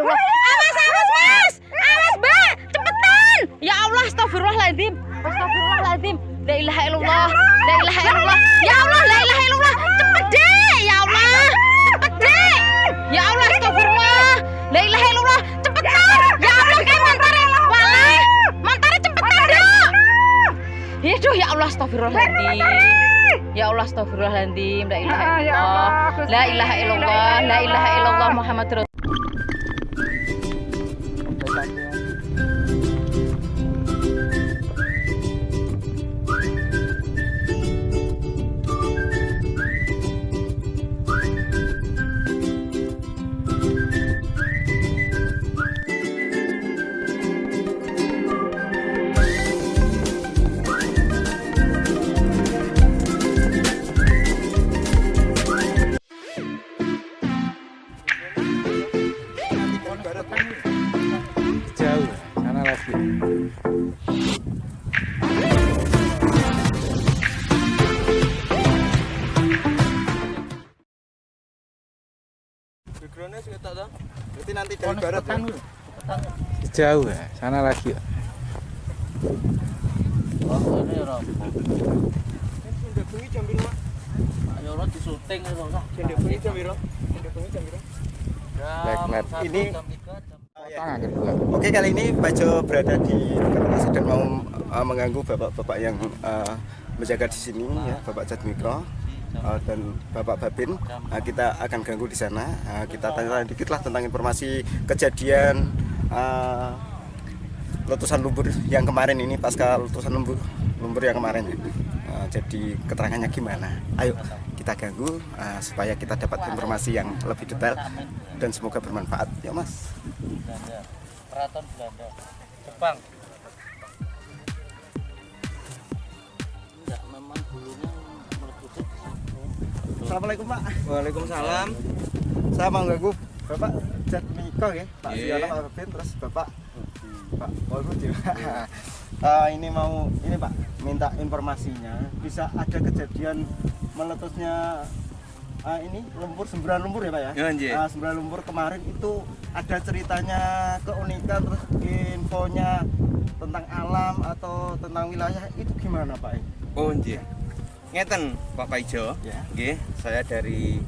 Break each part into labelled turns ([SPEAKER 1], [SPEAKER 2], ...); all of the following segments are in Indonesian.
[SPEAKER 1] illallah. Awas, Mas. Awas, Mbak. Cepetan. Ya Allah, astagfirullahaladzim. Astagfirullahaladzim. La ilaha illallah. La ilaha illallah. Ya Allah, la ilaha illallah. Cepet deh, ya Allah. Cepet deh. Ya Allah, astagfirullah. La ilaha illallah. Cepetan. Ya Allah, kayak mantare. Walah. Mantare cepetan, Dok. Aduh, ya Allah, astagfirullahaladzim. Ya Allah, astagfirullahaladzim. La ilaha illallah. La ilaha illallah. La ilaha illallah Muhammadur Rasul.
[SPEAKER 2] Jauh, sana lagi.
[SPEAKER 3] Backgroundnya sih tak tahu. Berarti nanti dari barat ya.
[SPEAKER 2] Jauh ya, sana lagi.
[SPEAKER 4] Oh, ini ya Rob.
[SPEAKER 3] Jendek bengi jam piro, Mas?
[SPEAKER 4] Ayo Rob di syuting itu Rob.
[SPEAKER 3] Jendek bengi jam piro? Jendek bengi jam piro?
[SPEAKER 2] Backlight.
[SPEAKER 3] Ini
[SPEAKER 4] jam 3, jam
[SPEAKER 2] Tangan kedua.
[SPEAKER 3] Oke, kali ini Bajo berada di Karangasem dan mau mengganggu bapak-bapak yang menjaga di sini ya, Bapak Jatmikro dan Bapak Babin. Kita akan ganggu di sana. Kita tanya dikit lah tentang informasi kejadian letusan lumpur yang kemarin ini, pasca letusan lumpur yang kemarin ya. Jadi keterangannya gimana? Ayo kita ganggu supaya kita dapat informasi yang lebih detail dan semoga bermanfaat ya Mas.
[SPEAKER 4] Belanda. Keraton Belanda. Jepang. Enggak, memang dulunya meletusnya di situ.
[SPEAKER 3] Assalamualaikum Pak.
[SPEAKER 5] Waalaikumsalam.
[SPEAKER 3] Saya mau ganggu Bapak Jatmiko ya, Pak
[SPEAKER 5] Iya.
[SPEAKER 3] Siono, Pak Babin, terus Bapak Walhud ya. Ini Pak, minta informasinya. Bisa ada kejadian meletusnya ini semburan lumpur ya Pak ya?
[SPEAKER 5] Ya, nggih.
[SPEAKER 3] Semburan lumpur kemarin itu ada ceritanya keunikan, terus infonya tentang alam atau tentang wilayah itu gimana Pak?
[SPEAKER 5] Oh nggih. Ngeten Pak Paijo.
[SPEAKER 3] Ya.
[SPEAKER 5] Nggih, saya dari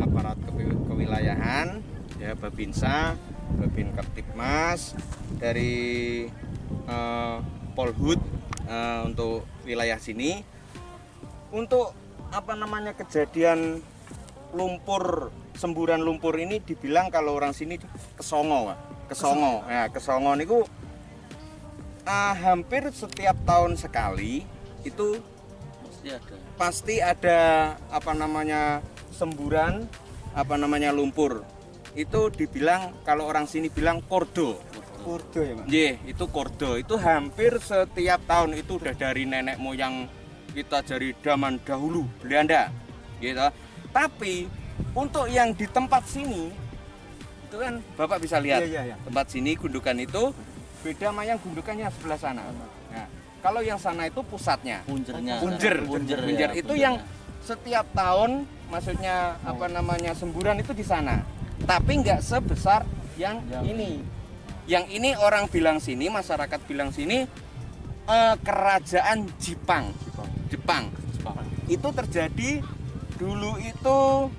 [SPEAKER 5] aparat kewilayahan ya, Babinsa, Babin Kaptipmas, dari Polhut untuk wilayah sini. Untuk kejadian lumpur, semburan lumpur ini dibilang kalau orang sini kesongo, Pak. Kesongo. Ya, kesongo niku hampir setiap tahun sekali itu
[SPEAKER 4] Pasti ada.
[SPEAKER 5] pasti ada semburan lumpur. Itu dibilang kalau orang sini bilang kordo.
[SPEAKER 3] Kurdo ya Pak?
[SPEAKER 5] Nggih, itu kordo. Itu hampir setiap tahun, itu udah dari nenek moyang kita dari zaman dahulu Belanda gitu. Tapi untuk yang di tempat sini itu kan Bapak bisa lihat.
[SPEAKER 3] Iya.
[SPEAKER 5] Tempat sini gundukan itu beda sama yang gundukannya sebelah sana. Nah, kalau yang sana itu pusatnya.
[SPEAKER 4] Punjernya.
[SPEAKER 5] Punjer
[SPEAKER 4] ya,
[SPEAKER 5] itu yang setiap tahun, maksudnya semburan itu di sana. Tapi nggak sebesar yang ini. Yang ini orang bilang sini, masyarakat bilang sini kerajaan Jepang. Itu terjadi dulu itu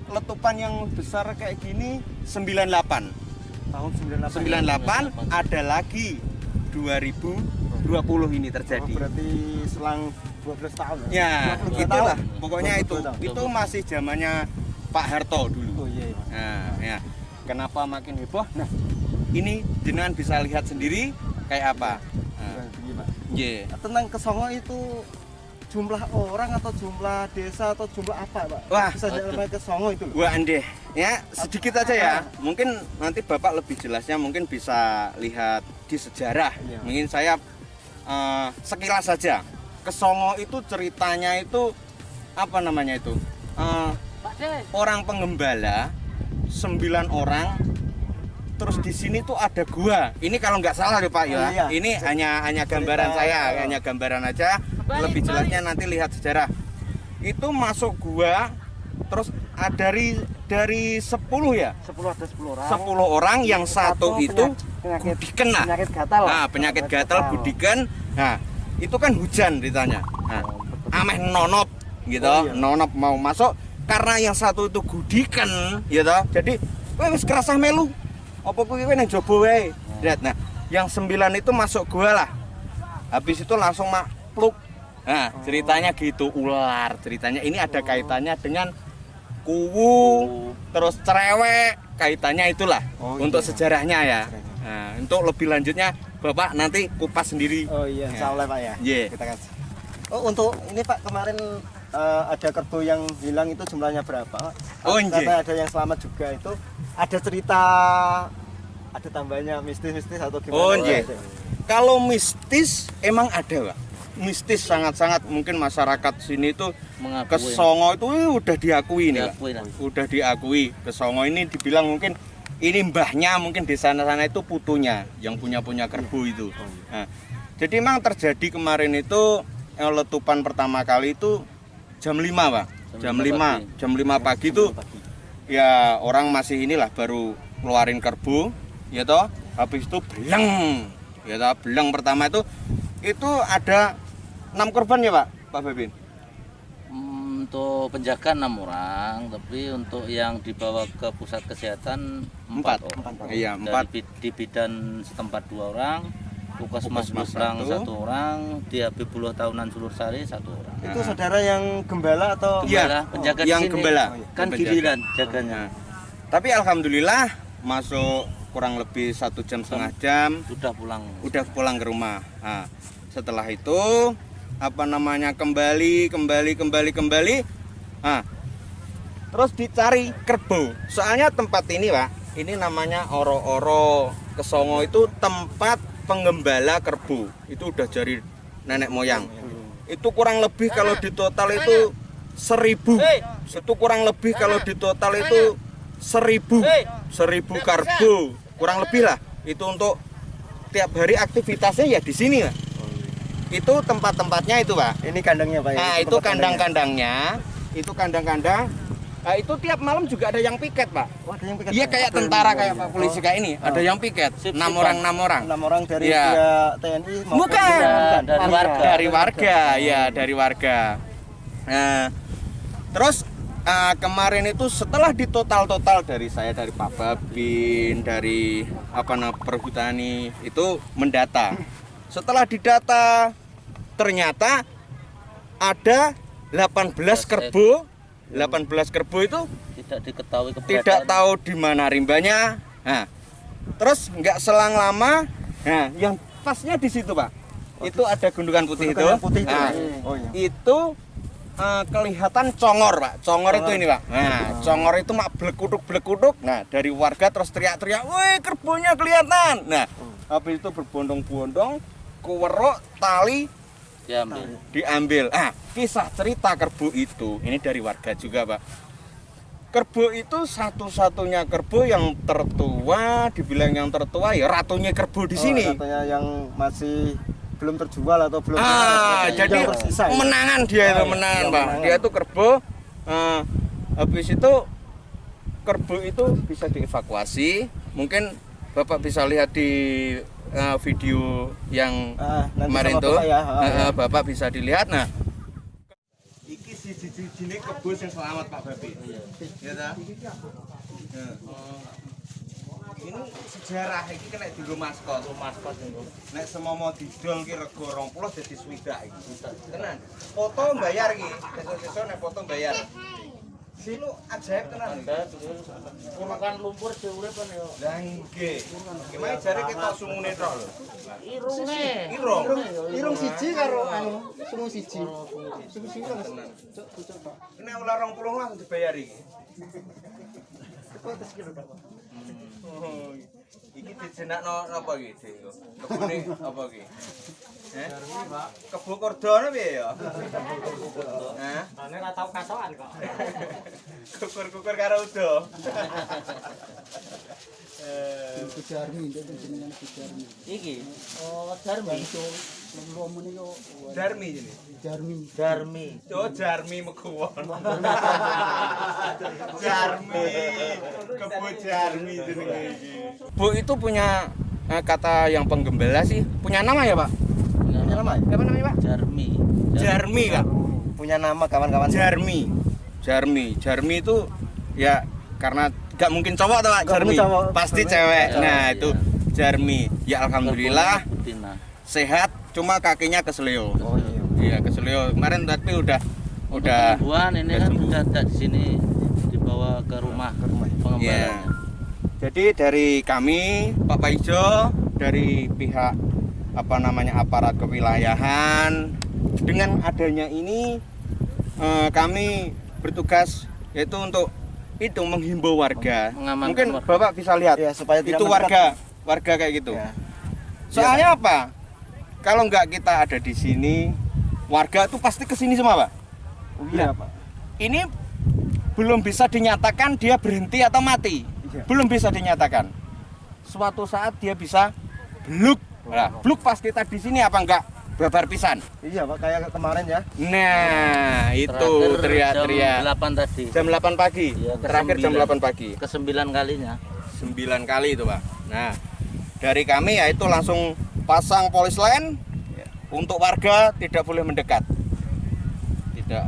[SPEAKER 5] letupan yang besar kayak gini 98.
[SPEAKER 3] Tahun
[SPEAKER 5] 98 ada lagi 2020 ini terjadi.
[SPEAKER 3] berarti selang 12 tahun
[SPEAKER 5] Ya,
[SPEAKER 3] 22
[SPEAKER 5] itulah
[SPEAKER 3] tahun.
[SPEAKER 5] pokoknya
[SPEAKER 3] 22
[SPEAKER 5] itu.
[SPEAKER 3] tahun.
[SPEAKER 5] Itu masih zamannya Pak Harto dulu.
[SPEAKER 3] Oh iya.
[SPEAKER 5] Nah, ya. Kenapa makin heboh? Nah, ini jenengan bisa lihat sendiri kayak apa. Nah, yeah.
[SPEAKER 3] Tentang Kesongo itu jumlah orang atau jumlah desa atau jumlah apa Pak?
[SPEAKER 5] Wah,
[SPEAKER 3] bisa namanya Kesongo itu loh.
[SPEAKER 5] Wah andeh, ya sedikit aja ya. Mungkin nanti Bapak lebih jelasnya mungkin bisa lihat di sejarah.
[SPEAKER 3] Iya.
[SPEAKER 5] Mungkin saya sekilas saja. Kesongo itu ceritanya itu apa namanya itu? Orang pengembala 9 orang. Terus di sini tuh ada gua. Ini kalau nggak salah deh Pak ya.
[SPEAKER 3] Iya.
[SPEAKER 5] Ini hanya gambaran saya, hanya gambaran aja. Lebih jelasnya nanti lihat sejarah. Itu masuk gua, terus dari 10 ya.
[SPEAKER 3] 10 ada 10 orang.
[SPEAKER 5] 10 orang yang satu itu
[SPEAKER 3] penyakit
[SPEAKER 5] gudiken lah.
[SPEAKER 3] penyakit gatal.
[SPEAKER 5] Nah, penyakit gatal gudiken. Nah, itu kan hujan ditanya. Nah, ameh nonop gitu.
[SPEAKER 3] Oh, iya.
[SPEAKER 5] Nonop mau masuk karena yang satu itu gudiken gitu. Jadi wis kerasa melu. Apa kuwi nang jaba wae. Lihat. Nah, yang 9 itu masuk gua lah. Habis itu langsung makluk. Nah, ceritanya gitu, ular. Ceritanya ini ada kaitannya dengan kuwu, terus cerewek, kaitannya itulah.
[SPEAKER 3] Oh,
[SPEAKER 5] untuk
[SPEAKER 3] iya.
[SPEAKER 5] sejarahnya ya. Nah, untuk lebih lanjutnya Bapak nanti kupas sendiri.
[SPEAKER 3] Oh iya, insya Allah Pak ya.
[SPEAKER 5] Iya.
[SPEAKER 3] Kita kasih. Oh untuk ini Pak kemarin ada kerbau yang hilang itu jumlahnya berapa? Pak?
[SPEAKER 5] Oh, iya.
[SPEAKER 3] Karena ada yang selamat juga itu. Ada cerita, ada tambahnya mistis-mistis atau gimana?
[SPEAKER 5] Oh
[SPEAKER 3] Pak?
[SPEAKER 5] iya. Kalau mistis emang ada, Pak. Mistis sangat-sangat mungkin masyarakat sini itu
[SPEAKER 4] Mengakui.
[SPEAKER 5] ke Songo itu udah diakui nih, Pak.
[SPEAKER 4] Diakui lah.
[SPEAKER 5] Udah diakui. Ke Songo ini dibilang mungkin ini mbahnya mungkin di sana-sana itu putunya yang punya kerbau itu. Nah, jadi memang terjadi kemarin itu letupan pertama kali itu jam 5, Pak. Jam 5 pagi itu ya orang masih inilah baru keluarin kerbau ya toh. Habis itu beleng. Ya toh, beleng pertama itu ada 6 korban ya, Pak Babin.
[SPEAKER 4] Untuk penjagaan 6 orang, tapi untuk yang dibawa ke pusat kesehatan 4 orang.
[SPEAKER 5] Iya, 4.
[SPEAKER 4] Di bidan setempat 2 orang, Puskesmas Blubrang 1
[SPEAKER 5] 1.
[SPEAKER 4] orang, di Habibullah Tahunan Sulursari 1 orang.
[SPEAKER 3] Itu saudara yang gembala atau?
[SPEAKER 5] Iya,
[SPEAKER 4] Gembala, penjaga di
[SPEAKER 5] yang
[SPEAKER 4] sini.
[SPEAKER 5] gembala.
[SPEAKER 4] Kan
[SPEAKER 5] Penjaga.
[SPEAKER 4] giliran jaganya.
[SPEAKER 5] Tapi alhamdulillah masuk kurang lebih 1 jam setengah jam
[SPEAKER 4] Sudah pulang.
[SPEAKER 5] udah pulang ke rumah. Nah, setelah itu kembali. Nah, terus dicari kerbau. Soalnya tempat ini, Pak, ini namanya Oro-Oro Kesongo itu tempat penggembala kerbau. Itu udah dari nenek moyang. Itu kurang lebih kalau di total itu 1000. Itu kurang lebih kalau di total itu 1000 kerbau. Kurang lebih lah. Itu untuk tiap hari aktivitasnya ya di sini, Pak. Itu tempat-tempatnya itu, Pak.
[SPEAKER 3] Ini kandangnya Pak ya?
[SPEAKER 5] Nah, itu
[SPEAKER 3] Tempat
[SPEAKER 5] kandang-kandangnya. Itu kandang-kandang. Nah, itu tiap malam juga ada yang piket, Pak.
[SPEAKER 3] Oh, ada yang piket,
[SPEAKER 5] Iya
[SPEAKER 3] Pak?
[SPEAKER 5] kayak tentara kayak Pak polisi kayak ini. Ada yang piket. 6 orang.
[SPEAKER 3] 6 orang dari
[SPEAKER 5] Iya.
[SPEAKER 3] pihak TNI maupun
[SPEAKER 5] Bukan.
[SPEAKER 3] pihak-
[SPEAKER 4] Dari warga.
[SPEAKER 5] Dari warga, ya dari warga. Nah, terus kemarin itu setelah ditotal-total dari saya, dari Pak Babin, dari perhutani itu mendata. Setelah didata ternyata ada 18 kerbau. 18 kerbau itu
[SPEAKER 4] Tidak diketahui
[SPEAKER 5] tidak
[SPEAKER 4] keberadaan.
[SPEAKER 5] tahu di mana rimbanya. Nah, terus nggak selang lama, nah yang pasnya di situ, Pak. Itu ada gundukan putih
[SPEAKER 3] Gundukan
[SPEAKER 5] itu.
[SPEAKER 3] putih itu.
[SPEAKER 5] Nah,
[SPEAKER 3] Oh, iya.
[SPEAKER 5] itu kelihatan congor, Pak. Congor itu ini, Pak. Nah, congor itu mak blekuduk. Nah, dari warga terus teriak-teriak, "Woi, kerbaunya kelihatan." Nah, habis itu berbondong-bondong, kuweruk tali diambil. Kisah cerita kerbau itu ini dari warga juga, Pak. Kerbau itu satu-satunya kerbau yang tertua, dibilang yang tertua ya ratunya kerbau di sini.
[SPEAKER 3] Katanya yang masih belum terjual atau belum
[SPEAKER 5] Jadi
[SPEAKER 3] yang tersisa, ya?
[SPEAKER 5] menangan dia itu, menangan,
[SPEAKER 3] yang
[SPEAKER 5] Pak.
[SPEAKER 3] menangan.
[SPEAKER 5] Dia itu kerbau. Habis itu kerbau itu bisa dievakuasi. Mungkin Bapak bisa lihat di video yang
[SPEAKER 3] Nanti
[SPEAKER 5] kemarin
[SPEAKER 3] sama
[SPEAKER 5] tuh.
[SPEAKER 3] Bapak ya.
[SPEAKER 5] Bapak bisa dilihat. Nah, iki siji-sijine kerbau yang selamat, Pak Babi. Iya ta? Ini sejarah iki kena dienggo maskot. Maskot niku. Nek semomo didol ki rego 20 dadi 60 iki. Tenan. Foto bayar iki. Sesuk nek foto bayar. Silu ajaib tenan.
[SPEAKER 4] Kurungan lumpur diuripan yo.
[SPEAKER 5] Lah nggih. Gimana jare ketok sumune tok lho.
[SPEAKER 4] Irunge.
[SPEAKER 3] Irung siji karo anu, sungu siji. Sungu siji karo cocok, Pak.
[SPEAKER 5] Nek ulah 20 langsung dibayar iki. Oh, iki dijenakno napa iki, Dik? Kebune apa iki? Kebo kordone piye ya? Hah?
[SPEAKER 3] Ane ora tau katokan kok.
[SPEAKER 5] Kukur-kukur karo udo.
[SPEAKER 4] Iki. Oh, Darmi.
[SPEAKER 5] Darmi ini.
[SPEAKER 4] Darmi.
[SPEAKER 5] Oh, Jarmi Mekuwon. Jarmi. Kebo Jarmi jenenge iki. Bu itu punya kata yang penggembala sih. Punya nama ya, Pak?
[SPEAKER 4] Punya nama.
[SPEAKER 5] Apa namanya, Pak?
[SPEAKER 4] Jarmi.
[SPEAKER 5] Jarmi, Kak.
[SPEAKER 3] Punya nama kawan-kawan.
[SPEAKER 5] Jarmi. Jarmi itu ya karena gak mungkin cowok tuh, Pak.
[SPEAKER 3] Gak
[SPEAKER 5] Jarmi.
[SPEAKER 3] mungkin cowok.
[SPEAKER 5] Pasti cewek.
[SPEAKER 4] Cewek,
[SPEAKER 5] Nah,
[SPEAKER 4] iya.
[SPEAKER 5] itu Jarmi. Ya alhamdulillah
[SPEAKER 4] Betina.
[SPEAKER 5] sehat, cuma kakinya keseleo.
[SPEAKER 3] Oh iya.
[SPEAKER 5] Iya, keseleo. Kemarin tapi udah
[SPEAKER 4] Penyembuhan ini kan
[SPEAKER 5] sembuh.
[SPEAKER 4] udah di sini dibawa ke rumah pengembalannya.
[SPEAKER 5] Iya. Jadi dari kami Pak Paijo, dari pihak aparat kewilayahan, dengan adanya ini kami bertugas yaitu untuk itu menghimbau warga.
[SPEAKER 4] Mengamankan
[SPEAKER 5] Mungkin
[SPEAKER 4] warga.
[SPEAKER 5] Bapak bisa lihat
[SPEAKER 3] Ya, supaya tidak
[SPEAKER 5] itu
[SPEAKER 3] mendekat.
[SPEAKER 5] warga kayak gitu.
[SPEAKER 3] Ya.
[SPEAKER 5] Soalnya apa? Kalau nggak kita ada di sini, warga tuh pasti kesini semua, Pak.
[SPEAKER 3] Oh, iya, Pak.
[SPEAKER 5] Ini belum bisa dinyatakan dia berhenti atau mati.
[SPEAKER 3] Iya.
[SPEAKER 5] Belum bisa dinyatakan. Suatu saat dia bisa bluk. Nah, bluk pas kita di sini apa enggak? Babar pisan.
[SPEAKER 3] Iya, Pak, kayak kemarin ya.
[SPEAKER 5] Nah, itu
[SPEAKER 4] Terakhir
[SPEAKER 5] teriak-teriak.
[SPEAKER 4] Jam 8 tadi.
[SPEAKER 5] Jam 8 pagi.
[SPEAKER 4] Iya,
[SPEAKER 5] Terakhir jam
[SPEAKER 4] 9.
[SPEAKER 5] 8 pagi.
[SPEAKER 4] Ke-9 kalinya.
[SPEAKER 5] 9 kali itu, Pak. Nah, dari kami yaitu langsung pasang polis line untuk warga tidak boleh mendekat. Tidak.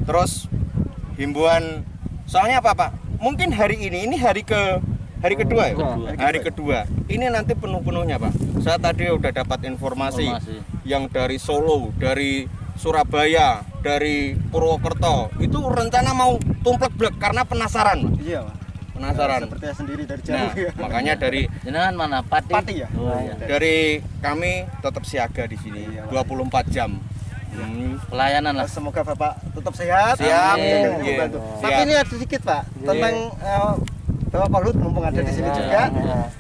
[SPEAKER 5] Terus himbauan. Soalnya apa, Pak? Mungkin hari ini hari kedua ya?
[SPEAKER 4] Kedua.
[SPEAKER 5] Hari kedua. Ini nanti penuh-penuhnya, Pak. Saya tadi udah dapat informasi yang dari Solo, dari Surabaya, dari Purwokerto. Itu rencana mau tumplek blek karena penasaran, Pak.
[SPEAKER 3] Iya, Pak.
[SPEAKER 5] Penasaran.
[SPEAKER 3] Sepertinya sendiri dari jauh.
[SPEAKER 5] Nah,
[SPEAKER 3] Ya.
[SPEAKER 5] makanya dari
[SPEAKER 4] Jenengan mana? Pati.
[SPEAKER 3] Pati ya?
[SPEAKER 4] Oh, iya.
[SPEAKER 5] dari kami tetap siaga di sini
[SPEAKER 3] Iya, Pak.
[SPEAKER 5] 24 jam.
[SPEAKER 4] Pelayanan lah.
[SPEAKER 3] Semoga Bapak tetap sehat.
[SPEAKER 5] Siap.
[SPEAKER 3] Menjaga
[SPEAKER 5] Iya.
[SPEAKER 3] membantu.
[SPEAKER 5] Siap.
[SPEAKER 3] Tapi ini ada sedikit, Pak, tentang Bapak Paulut mumpung ada di sini juga.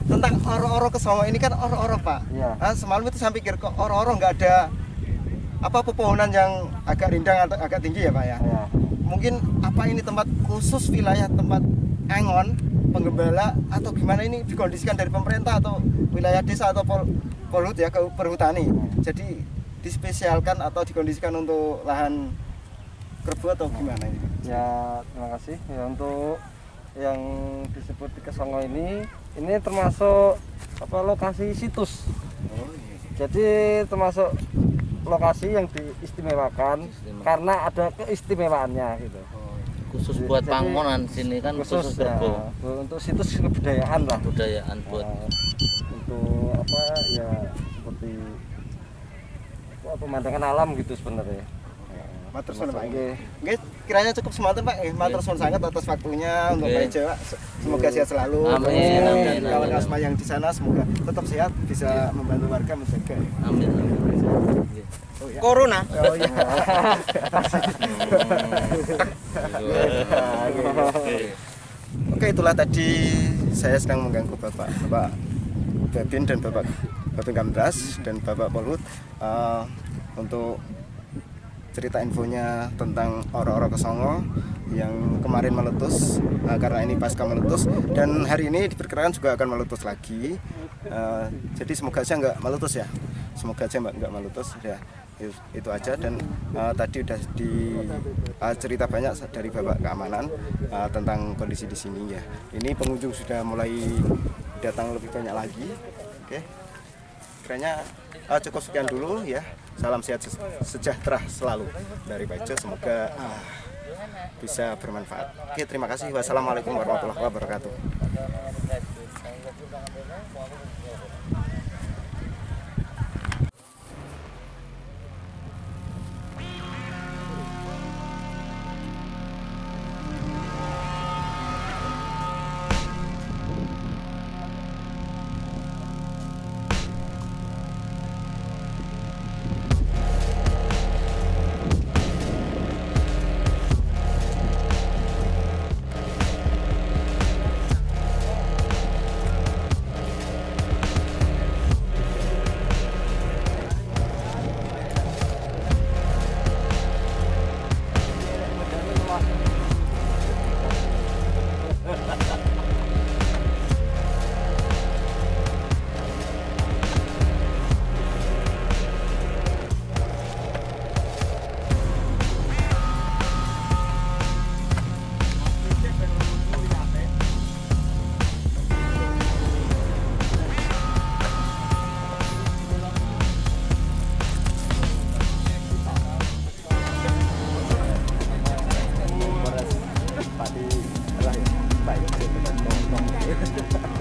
[SPEAKER 3] Tentang oro-oro ke Songo ini kan oro-oro, Pak. Semalam itu saya pikir kok oro-oro nggak ada pepohonan yang agak rindang atau agak tinggi ya, Pak ya. Mungkin apa ini tempat khusus wilayah tempat angon penggembala atau gimana ini dikondisikan dari pemerintah atau wilayah desa atau Polhut ya ke perhutani. Jadi dispesialkan atau dikondisikan untuk lahan kerbau atau gimana ini?
[SPEAKER 6] Ya, terima kasih ya untuk yang disebut di Kesongo ini termasuk lokasi situs. Jadi termasuk lokasi yang diistimewakan karena ada keistimewaannya gitu.
[SPEAKER 4] Khusus buat
[SPEAKER 6] Jadi,
[SPEAKER 4] panggonan sini kan khusus
[SPEAKER 6] ya,
[SPEAKER 4] kerbau.
[SPEAKER 6] untuk situs kebudayaan lah.
[SPEAKER 4] Kebudayaan buat
[SPEAKER 6] Untuk ya seperti pemandangan alam gitu sebenarnya.
[SPEAKER 3] Matur suwun, Pak.
[SPEAKER 6] Nggih.
[SPEAKER 3] Nggih, kiranya cukup semangat, Pak. Matur suwun sangat atas waktunya untuk
[SPEAKER 4] Oke.
[SPEAKER 3] Pak Ijo, Pak. Semoga sehat selalu.
[SPEAKER 4] Amin,
[SPEAKER 3] Dan
[SPEAKER 4] amin,
[SPEAKER 3] kawan-kawan
[SPEAKER 4] amin.
[SPEAKER 3] semua yang di sana semoga tetap sehat, bisa membantu warga menjaga.
[SPEAKER 4] Amin.
[SPEAKER 3] Oh, ya.
[SPEAKER 5] Corona.
[SPEAKER 3] Oh iya. Oke, itulah tadi saya sedang mengganggu Bapak Babin dan Bapak Kamdas dan Bapak Polhut untuk cerita infonya tentang oro-oro ke Songo yang kemarin meletus karena ini pasca meletus dan hari ini diperkirakan juga akan meletus lagi. Jadi semoga aja nggak meletus ya. Semoga aja nggak meletus ya. Itu aja dan tadi udah cerita banyak dari Bapak Keamanan tentang kondisi di sini ya. Ini pengunjung sudah mulai datang lebih banyak lagi. Oke. Kiranya cukup sekian dulu ya. Salam sehat sejahtera selalu dari Pak Ijo. Semoga bisa bermanfaat. Oke, terima kasih. Wassalamualaikum warahmatullahi wabarakatuh.
[SPEAKER 6] ya.